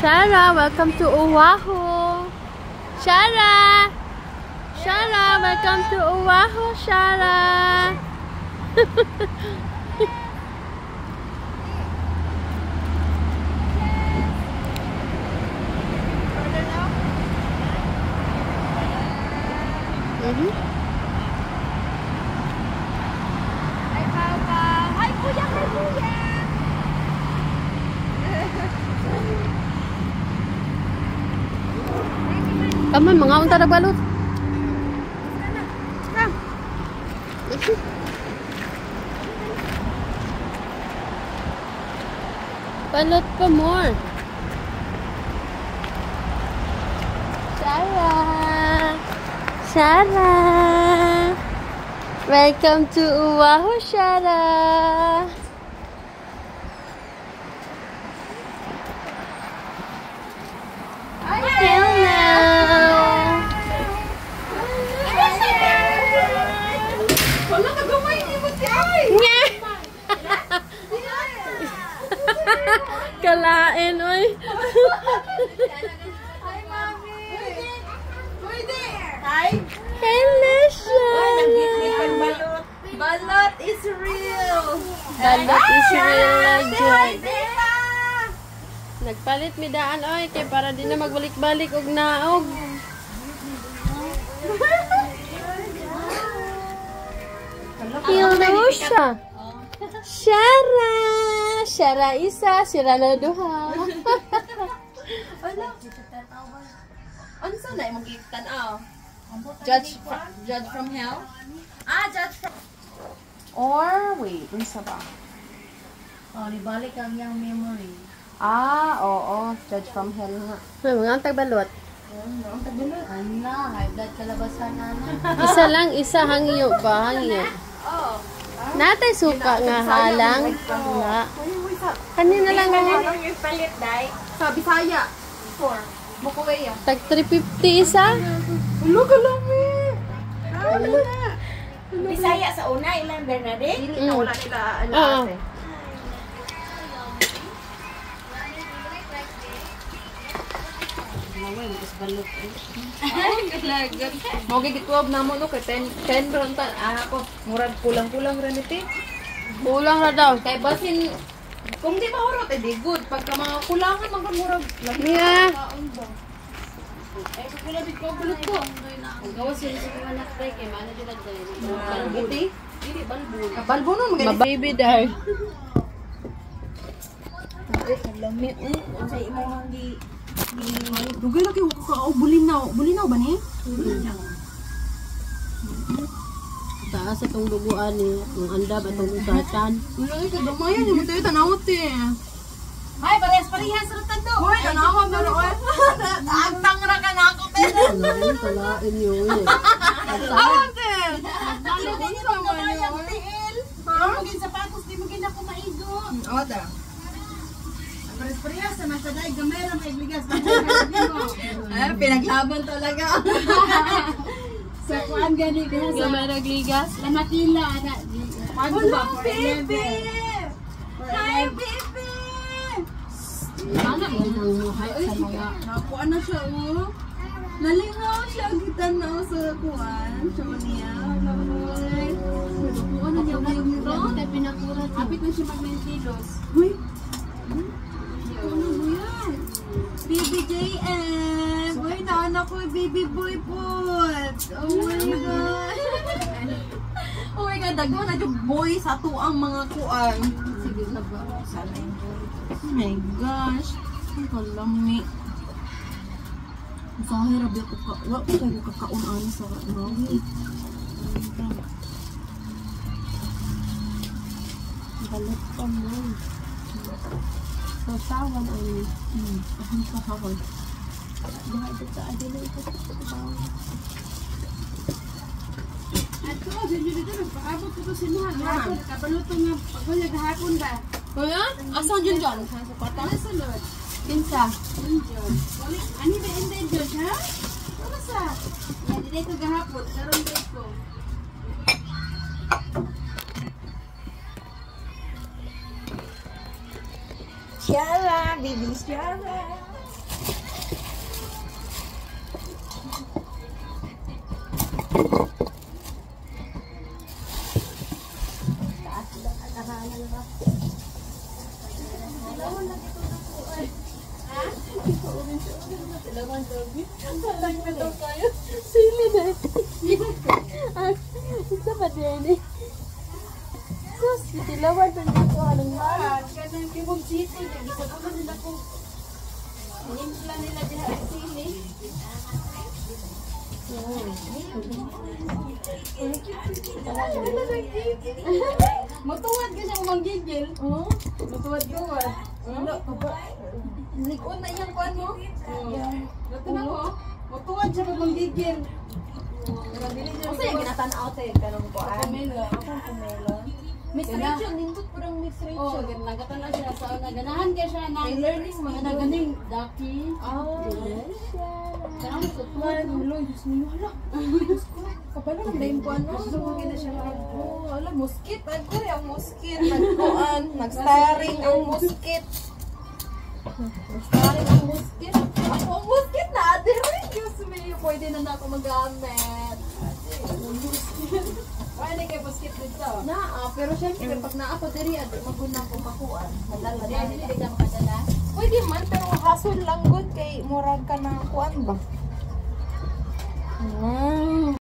Shara, welcome to Oahu. Shara! Shara, welcome to Oahu, Shara. Hi, Papa. Hi, Kuya. Hi, Kuya. Come on, mga unta na balot. Come. Balot pa more. Shara! Shara! Welcome to Oahu, Shara! Wala ka gamay ni mo si Ay. Kalain, oy. Hi, Mami. Pwede. Hi. Hello, Shara! Balot. Balot is real. Balot is real na dyan. Tita. Nagpalit mi daan, oy, kay para di na magbalik-balik og naog. Hello, siya. Shara! Shara isa, Shara na duha. Ano sa na imong gitan-aw? Judge from hell? Judge from... Or, wait, unsa ba? Ibalik ang yung memory. Oo. Judge from hell nga. May mga antag balot. Ano, high blood kalabasan na na. Isa lang, isa hangyo ba? Hangyo. Natay suka nga halang. Na. Kanina lang nga. Anong yung palit, Day? Sa Bisaya. 4. Bukuweya. Tag 350 isa. Ulo ka lang, Bisaya sa una, ilang Bernadette? Dili na wala nila ate. Mogi gituob na mo no kay 10 ron ta ako murag kulang-kulang ron iti. Kulang na daw. Kay basin kung di mahurot di good pagka mga kulangan man murag lagi. Yeah. Ay pagkula bit ko bulot ko. Ang gawas yun sa mga nakatay kay mana din ang Iti. Dili balbon. Balbon no magani. Baby dar. Lami sa imo hangi dugay lagi ko bulinaw ba ni? Taas atong duguan ni, ang andab atong usatan. Uy, kadamayan yung tayo tanawat eh. Ay, parehas ra tando. Uy, tanawat na ron. Agtang ra ka na ako, te. Kalain nyo eh. Awat eh. Ano din ito naman yung tiil? Ha? Maging sapatos, di maging ako maigo. Awat ah. Parehas na nasa dahil gamera may ligas. Ay, pinaglaban talaga. Sa kuan gani din sa Maragligas. Lamatila ana. Paano ba? Baby! Hi, baby! Ano yun ang muhay sa mga... Nakuha na siya, oh. Nalingaw siya. Kita na sa kuan. Siya niya. Ano niya ba yung ito? Kaya pinakurat. Kapit na siya mag-mentilos. Uy! Ano mo yan? Baby JM! Uy, naanak ko yung baby boy po! Oh my God! Oh my God, dagwa na yung boy sa tuang mga kuan. Sige na ba? Sana yung boy. Oh my gosh! Ang kalami. Ang kahirap yung wala ko kayo kakaunaan sa rawi. Balot pa mo. Sasawan ang... Ang kahawal. Dahil ito sa adila ito. Ato, dito nagpaabot ko to sinuhan. Hapon, kabaluto nga pagkulag hapon ba? Kuya? Asan yun dyan? Sa pata? Ano sunod? Kinsa? Ano ba yung George, ha? Ano sa? Yan, dito gahapon. Karoon dito. Shara, baby Shara. Tilawan gabi. Salang na daw kayo. Sili na ito. Isa pa din eh. Sus, tilawan na dito. Anong mahal? Ganun yung mong sito. Gisabulo nila kung inimpla nila dyan ang sili. Matuwad ka siya umanggigil. Matuwad-tuwad. Likod na iyang kuwan mo. Ito na ko. Matuwad siya pag manggigil. Kasi yung ginatanaw te, kanong kuan. Pumela. Akong pumela. Miss Rachel, nindot po ng Miss Oo, Rachel. nagatan na siya sa naganahan ka siya ng May learning mga naganing daki. Oh, Saan ko man, ulo, Diyos mo, hala. Diyos ko, kapalo ng dahil ko ano. Gusto mo gina siya Oh, hala, muskit. Ay, ko ang muskit. Nagkuan, nag-starring ang muskit. Nag-starring ang muskit. Ako ang muskit na, ate rin. Diyos mo, pwede na ako magamit. Why na kayo basket dito? Pero syempre, pag naako diri, maguna ko makuan. Madala Kaya na. hindi ka makadala. Pwede man, pero hasol lang good kay murag ka na kuan ba?